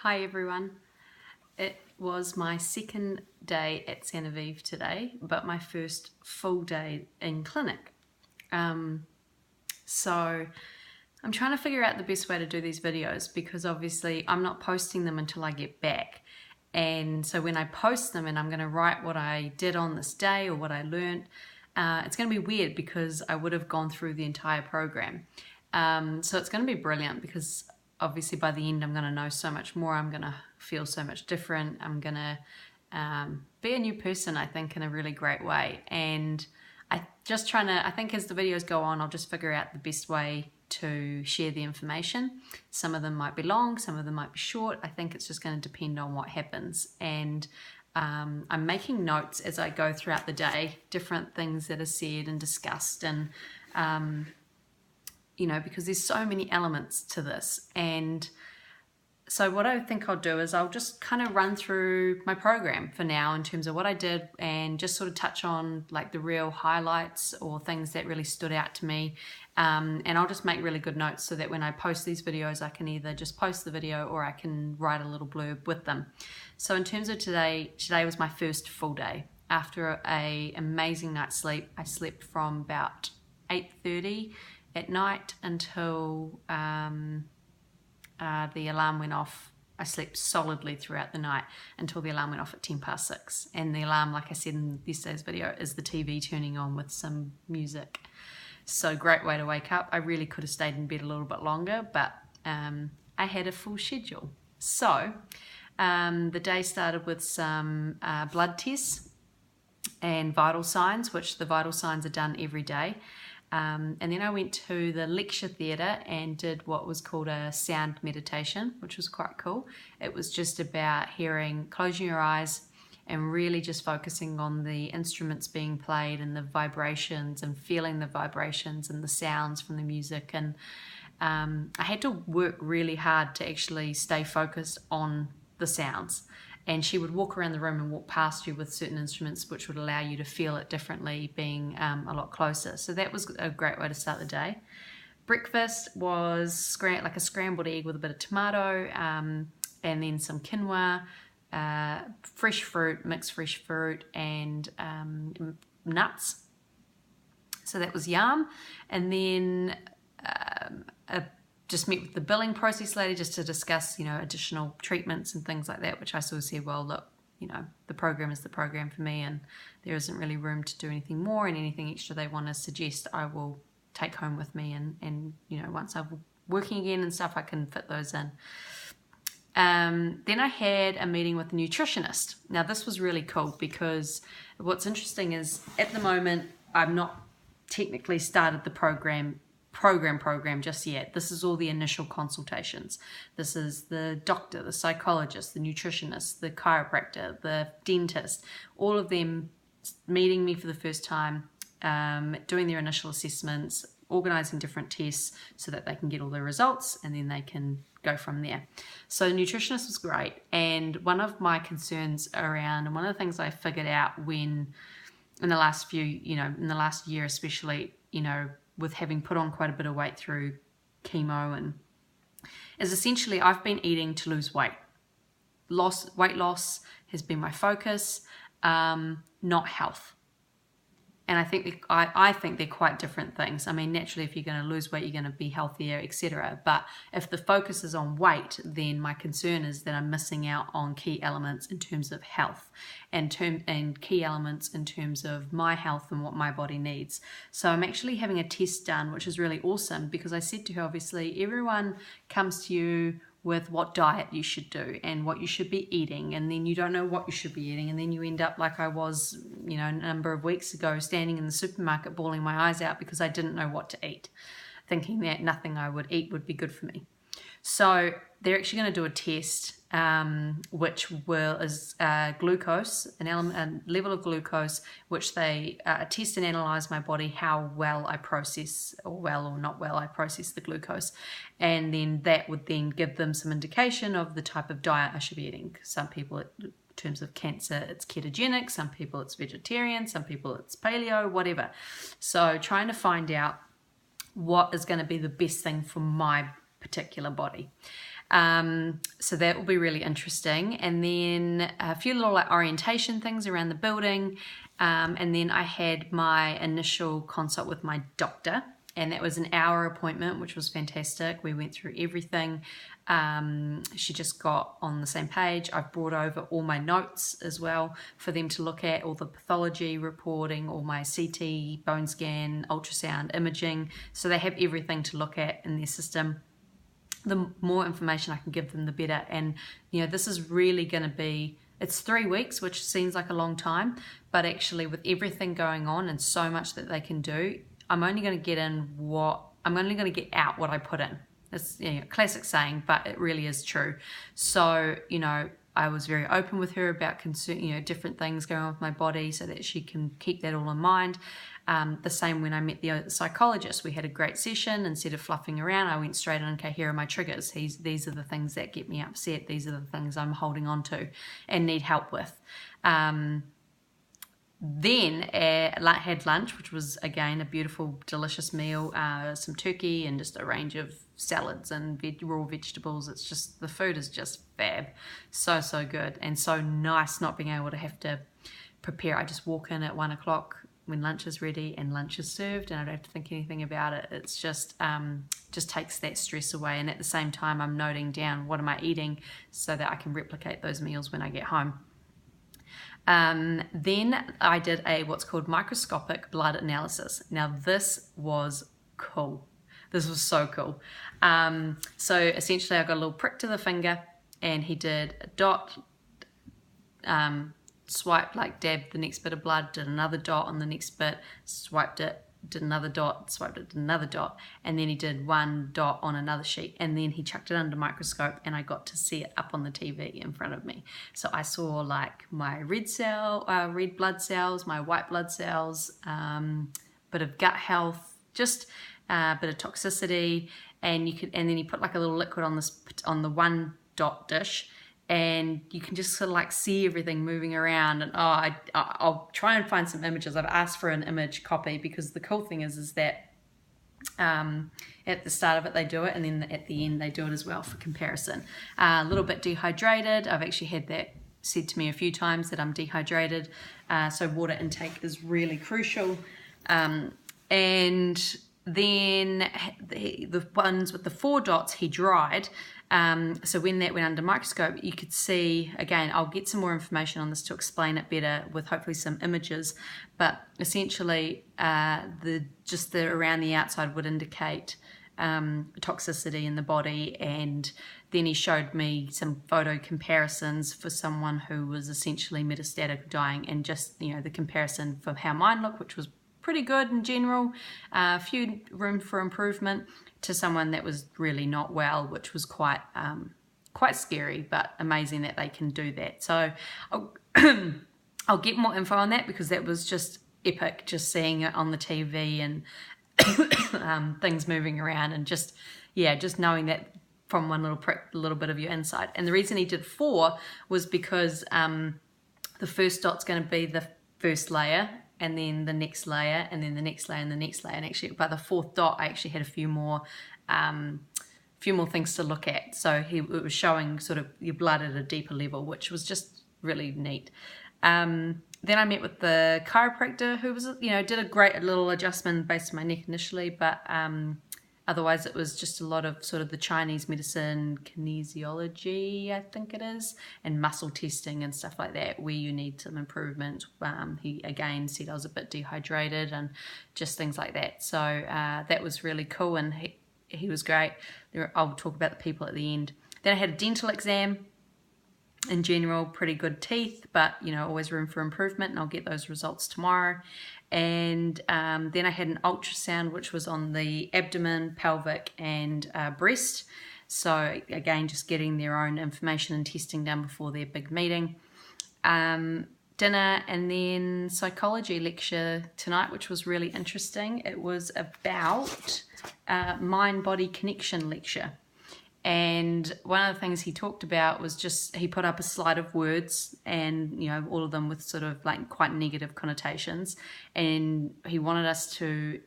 Hi everyone. It was my second day at Sanoviv today, but my first full day in clinic. So I'm trying to figure out the best way to do these videos because obviously I'm not posting them until I get back. And so when I post them and I'm going to write what I did on this day or what I learned, it's going to be weird because I would have gone through the entire program. So it's going to be brilliant because obviously by the end I'm going to know so much more. I'm going to feel so much different. I'm going to be a new person, I think, in a really great way. And I think as the videos go on, I'll just figure out the best way to share the information. Some of them might be long, some of them might be short. I think it's just going to depend on what happens. And I'm making notes as I go throughout the day, different things that are said and discussed, and because there's so many elements to this. And so what I think I'll do is I'll just kind of run through my program for now in terms of what I did and just sort of touch on like the real highlights or things that really stood out to me. And I'll just make really good notes so that when I post these videos, I can either just post the video or I can write a little blurb with them. So in terms of today was my first full day. After an amazing night's sleep, I slept from about 8:30 at night until the alarm went off. I slept solidly throughout the night until the alarm went off at 6:10. And the alarm, like I said in yesterday's video, is the TV turning on with some music. So great way to wake up. I really could have stayed in bed a little bit longer, but I had a full schedule. So the day started with some blood tests and vital signs, which the vital signs are done every day. And then I went to the lecture theatre and did what was called a sound meditation, which was quite cool. It was just about closing your eyes and really just focusing on the instruments being played and the vibrations and feeling the vibrations and the sounds from the music. And I had to work really hard to actually stay focused on the sounds. And she would walk around the room and walk past you with certain instruments, which would allow you to feel it differently, being a lot closer. So that was a great way to start the day. Breakfast was like a scrambled egg with a bit of tomato, and then some quinoa, fresh fruit, mixed fresh fruit, and nuts. So that was yum. And then just met with the billing process lady just to discuss, additional treatments and things like that, which I sort of said, well, look, the program is the program for me and there isn't really room to do anything more, and anything extra they want to suggest I will take home with me, and once I'm working again and stuff, I can fit those in. Then I had a meeting with a nutritionist. Now this was really cool because what's interesting is at the moment I've not technically started the program just yet. This is all the initial consultations. This is the doctor, the psychologist, the nutritionist, the chiropractor, the dentist, all of them meeting me for the first time, doing their initial assessments, organizing different tests so that they can get all the results and then they can go from there. So the nutritionist was great. And one of my concerns and one of the things I figured out in the last year especially, with having put on quite a bit of weight through chemo, is essentially I've been eating to lose weight. Weight loss has been my focus, not health. And I think they're quite different things. I mean, naturally, if you're going to lose weight, you're going to be healthier, etc. But if the focus is on weight, then my concern is that I'm missing out on key elements in terms of health and key elements in terms of my health and what my body needs. So I'm actually having a test done, which is really awesome because I said to her, obviously, everyone comes to you with what diet you should do and what you should be eating, and then you don't know what you should be eating, and then you end up like I was, a number of weeks ago, standing in the supermarket bawling my eyes out because I didn't know what to eat, thinking that nothing I would eat would be good for me. So they're actually going to do a test, which is glucose, a level of glucose, which they test and analyze my body, how well I process, or well or not well I process the glucose. And then that would then give them some indication of the type of diet I should be eating. Some people, in terms of cancer, it's ketogenic. Some people it's vegetarian. Some people it's paleo, whatever. So trying to find out what is going to be the best thing for my particular body. So that will be really interesting. And then a few little like orientation things around the building. And then I had my initial consult with my doctor, and that was an hour appointment, which was fantastic. We went through everything. She just got on the same page. I've brought over all my notes as well for them to look at, all the pathology reporting, all my CT, bone scan, ultrasound, imaging. So they have everything to look at in their system. The more information I can give them, the better. And, you know, this is really going to be, it's 3 weeks, which seems like a long time, but actually with everything going on and so much that they can do, I'm only going to get out what I put in. It's, you know, classic saying, but it really is true. So, you know, I was very open with her about different things going on with my body so that she can keep that all in mind. The same when I met the psychologist. We had a great session. Instead of fluffing around, I went straight on, okay, here are my triggers. These are the things that get me upset. These are the things I'm holding on to and need help with. Then I had lunch, which was, again, a beautiful, delicious meal, some turkey and just a range of salads and raw vegetables. It's just, the food is just fab. So, so good and so nice not being able to have to prepare. I just walk in at 1 o'clock when lunch is ready and lunch is served, and I don't have to think anything about it. It's just takes that stress away, and at the same time I'm noting down what am I eating so that I can replicate those meals when I get home. Then I did what's called microscopic blood analysis. Now this was cool. This was so cool. So essentially I got a little prick to the finger, and he did a dot, swiped, like dabbed the next bit of blood, did another dot on the next bit, swiped it, did another dot, swiped it, did another dot, and then he did one dot on another sheet, and then he chucked it under microscope, and I got to see it up on the TV in front of me. So I saw like my red blood cells, my white blood cells, bit of gut health, just a bit of toxicity, and then he put like a little liquid on the one dot dish, and you can just sort of like see everything moving around. And I'll try and find some images. I've asked for an image copy, because the cool thing is that at the start of it they do it, and then at the end they do it as well for comparison. A little bit dehydrated. I've actually had that said to me a few times that I'm dehydrated, so water intake is really crucial. And then the ones with the 4 dots he dried. So when that went under microscope, you could see, again, I'll get some more information on this to explain it better with hopefully some images, but essentially the around the outside would indicate toxicity in the body. And then he showed me some photo comparisons for someone who was essentially metastatic, dying, and just, you know, the comparison for how mine looked, which was pretty good in general, a few room for improvement, to someone that was really not well, which was quite scary, but amazing that they can do that. So I'll get more info on that, because that was just epic, just seeing it on the TV and things moving around, and just knowing that from one little prick, a little bit of your insight. And the reason he did 4 was because the first dot's going to be the first layer, and then the next layer, and then the next layer, and the next layer. And actually, by the 4th dot, I actually had a few more things to look at. So it was showing sort of your blood at a deeper level, which was just really neat. Then I met with the chiropractor, who was, you know, did a great little adjustment based on my neck initially, but otherwise it was just a lot of sort of the Chinese medicine, kinesiology, I think it is, and muscle testing and stuff like that, where you need some improvement. He again said I was a bit dehydrated and just things like that. So that was really cool, and he was great. I'll talk about the people at the end. Then I had a dental exam. In general, pretty good teeth, but, you know, always room for improvement, and I'll get those results tomorrow. And then I had an ultrasound, which was on the abdomen, pelvic, and breast. So again, just getting their own information and testing done before their big meeting. Dinner, and then psychology lecture tonight, which was really interesting. It was about mind-body connection lecture. And one of the things he talked about was just, he put up a slide of words, and, you know, all of them with sort of like quite negative connotations. And he wanted us to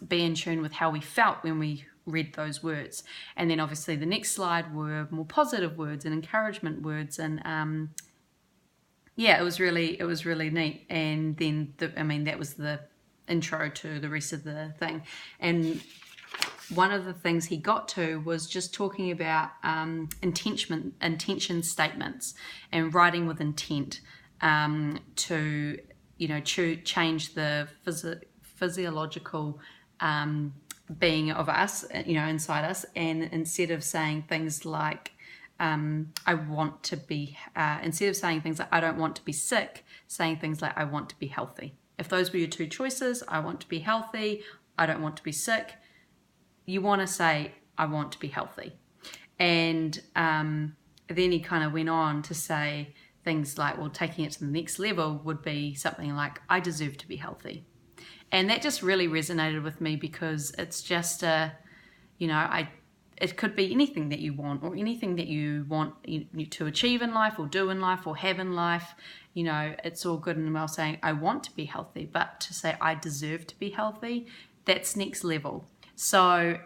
be in tune with how we felt when we read those words. And then obviously the next slide were more positive words and encouragement words, and yeah, it was really neat. And then that was the intro to the rest of the thing. And one of the things he got to was just talking about intention statements and writing with intent, to change the physiological being of us, inside us. And instead of saying things like instead of saying things like I don't want to be sick, saying things like I want to be healthy. If those were your two choices, I want to be healthy, I don't want to be sick, you want to say I want to be healthy. And then he kind of went on to say things like, well, taking it to the next level would be something like I deserve to be healthy. And that just really resonated with me, because it's just it could be anything that you want, or anything that you want to achieve in life, or do in life, or have in life. It's all good and well saying I want to be healthy, but to say I deserve to be healthy, that's next level. So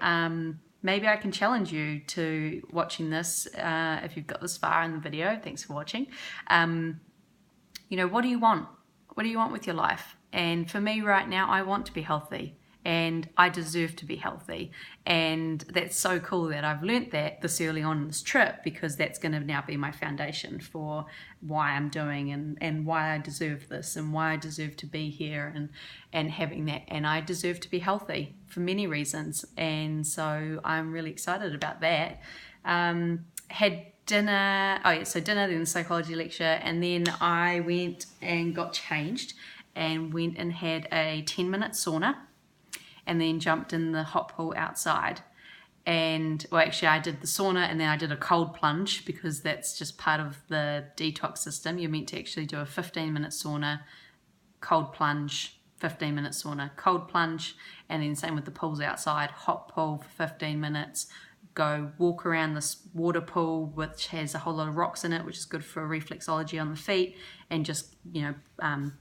maybe I can challenge you to watching this, if you've got this far in the video. Thanks for watching. What do you want? What do you want with your life? And for me right now, I want to be healthy, and I deserve to be healthy. And that's so cool that I've learnt that this early on in this trip, because that's going to now be my foundation for why I'm doing, and why I deserve this, and why I deserve to be here, and having that. And I deserve to be healthy for many reasons. And so I'm really excited about that. Had dinner, dinner, then the psychology lecture, and then I went and got changed and went and had a 10-minute sauna, and then jumped in the hot pool outside. And I did the sauna, and then I did a cold plunge, because that's just part of the detox system. You're meant to actually do a 15-minute sauna, cold plunge, 15-minute sauna, cold plunge, and then same with the pools outside, hot pool for 15 minutes, go walk around this water pool, which has a whole lot of rocks in it, which is good for reflexology on the feet, and just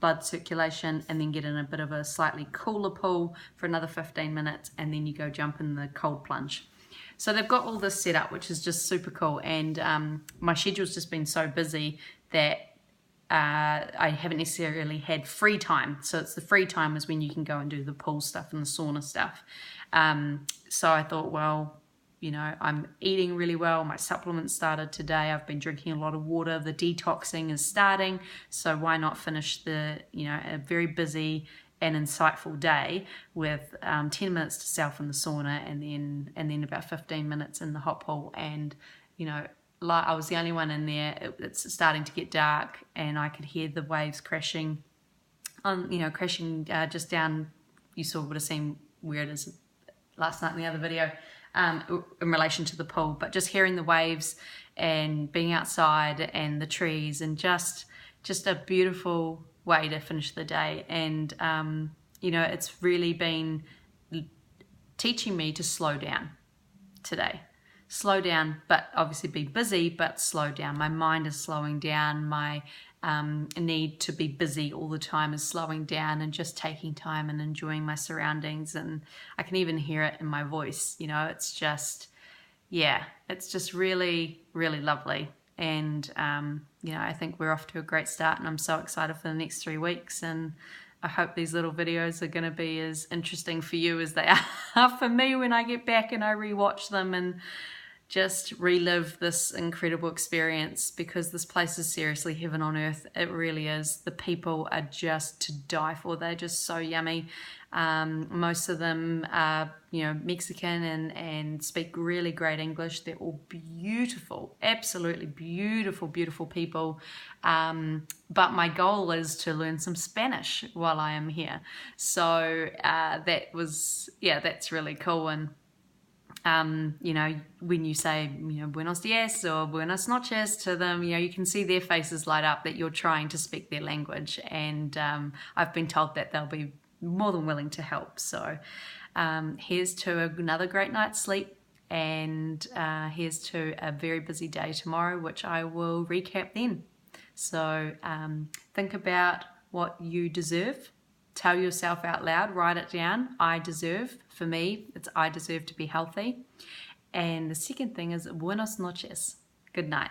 blood circulation, and then get in a bit of a slightly cooler pool for another 15 minutes, and then you go jump in the cold plunge. So they've got all this set up, which is just super cool. And my schedule's just been so busy that I haven't necessarily had free time. So it's the free time is when you can go and do the pool stuff and the sauna stuff. So I thought, well, I'm eating really well. My supplements started today. I've been drinking a lot of water. The detoxing is starting. So why not finish a very busy and insightful day with 10 minutes to self in the sauna, and then about 15 minutes in the hot pool. And, I was the only one in there. It's starting to get dark, and I could hear the waves crashing just down. You would have seen where it is last night in the other video. In relation to the pool, but just hearing the waves and being outside and the trees, and just a beautiful way to finish the day. And it's really been teaching me to slow down today. Slow down, but obviously be busy, but slow down. My mind is slowing down. My need to be busy all the time is slowing down, and just taking time and enjoying my surroundings. And I can even hear it in my voice. It's just really, really lovely. And I think we're off to a great start, and I'm so excited for the next 3 weeks. And I hope these little videos are going to be as interesting for you as they are for me when I get back and I rewatch them and just relive this incredible experience, because this place is seriously heaven on earth. It really is. The people are just to die for. They're just so yummy. Most of them are, Mexican and speak really great English. They're all beautiful, absolutely beautiful, beautiful people. But my goal is to learn some Spanish while I am here. So that's really cool. And when you say, buenos dias or buenas noches to them, you can see their faces light up that you're trying to speak their language. And I've been told that they'll be more than willing to help. So here's to another great night's sleep, and here's to a very busy day tomorrow, which I will recap then. So think about what you deserve tell yourself out loud, write it down. I deserve, for me, it's I deserve to be healthy. And the second thing is buenas noches. Good night.